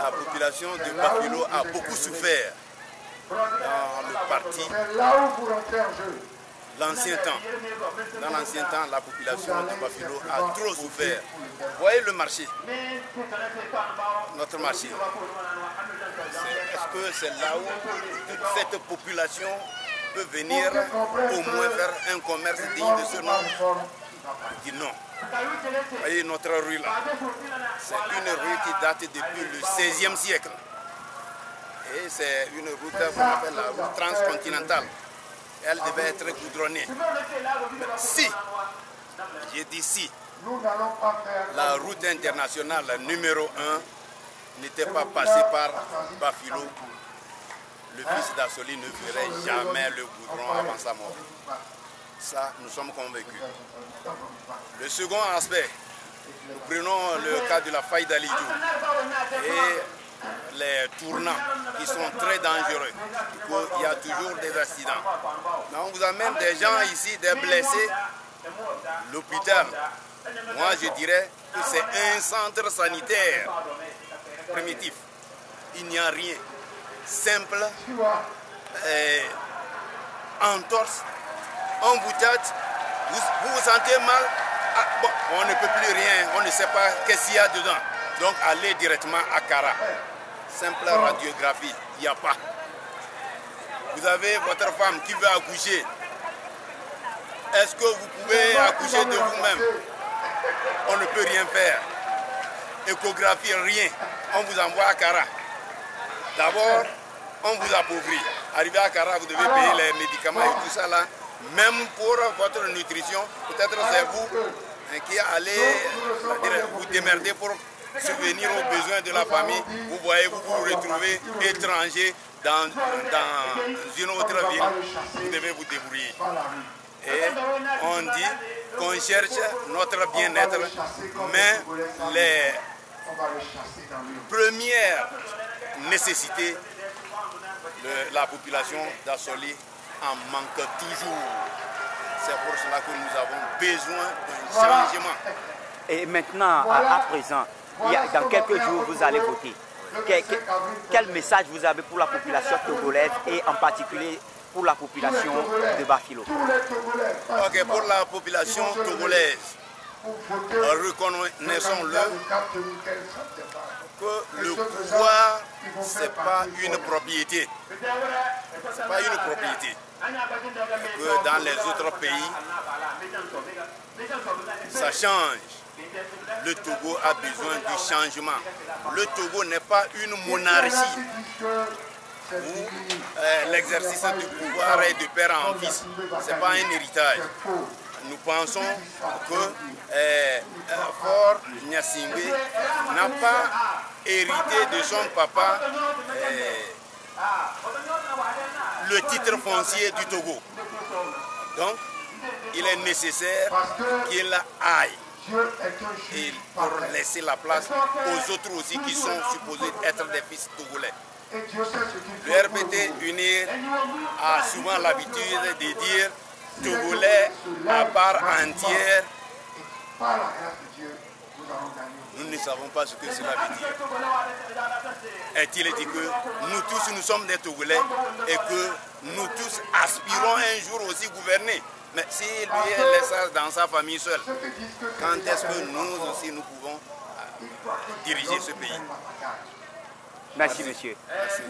La population de Bafilo a beaucoup souffert dans le parti. L'ancien temps. Dans l'ancien temps, la population de Bafilo a trop souffert. Vous voyez le marché, notre marché. Est-ce que c'est là où toute cette population peut venir au moins faire un commerce digne de ce nom? Je dis non. Vous voyez notre rue là, c'est une rue qui date depuis le 16e siècle. Et c'est une route qu'on appelle la route transcontinentale. Elle devait être goudronnée. Si, j'ai dit si, la route internationale numéro 1 n'était pas passée par Bafilo, le fils d'Assoli ne verrait jamais le goudron avant sa mort. Ça, nous sommes convaincus. Le second aspect, nous prenons le cas de la faille d'Alidou et les tournants qui sont très dangereux. Il y a toujours des accidents. Mais on vous amène des gens ici, des blessés, l'hôpital. Moi, je dirais que c'est un centre sanitaire primitif. Il n'y a rien. Simple, entorse, on vous tâte, vous vous sentez mal, ah, bon, on ne peut plus rien, on ne sait pas qu'est-ce qu'il y a dedans. Donc allez directement à Kara. Simple radiographie, il n'y a pas. Vous avez votre femme qui veut accoucher. Est-ce que vous pouvez accoucher de vous-même? On ne peut rien faire. Échographie, rien. On vous envoie à Kara. D'abord, on vous appauvrit. Arrivé à Kara, vous devez payer les médicaments et tout ça là. Même pour votre nutrition, peut-être c'est vous qui allez vous démerder pour subvenir aux besoins de la famille. Vous voyez, vous vous retrouvez étranger dans une autre ville. Vous devez vous débrouiller. Et on dit qu'on cherche notre bien-être, mais les premières nécessités de la population d'Assoli en manque toujours. C'est pour cela que nous avons besoin d'un changement. Et maintenant, à présent, dans quelques jours, vous allez voter. Quel message vous avez pour la population togolaise et en particulier pour la population de Bafilo? Ok, pour la population togolaise, reconnaissons-le que le pouvoir, ce n'est pas une propriété. Ce n'est pas une propriété. Que dans les autres pays, ça change. Le Togo a besoin du changement. Le Togo n'est pas une monarchie où l'exercice du pouvoir est de père en fils. Ce n'est pas un héritage. Nous pensons que Faure Gnassingbé n'a pas hérité de son papa le titre foncier du Togo. Donc, il est nécessaire qu'il aille et pour laisser la place aux autres aussi qui sont supposés être des fils togolais. Le RPT UNIR a souvent l'habitude de dire Togolais à part entière. Nous ne savons pas ce que cela veut dire. Est-il dit que nous tous, nous sommes des Togolais et que nous tous aspirons un jour aussi gouverner. Mais si lui laisse ça dans sa famille seule, quand est-ce que nous aussi nous pouvons diriger ce pays? Merci, monsieur. Merci.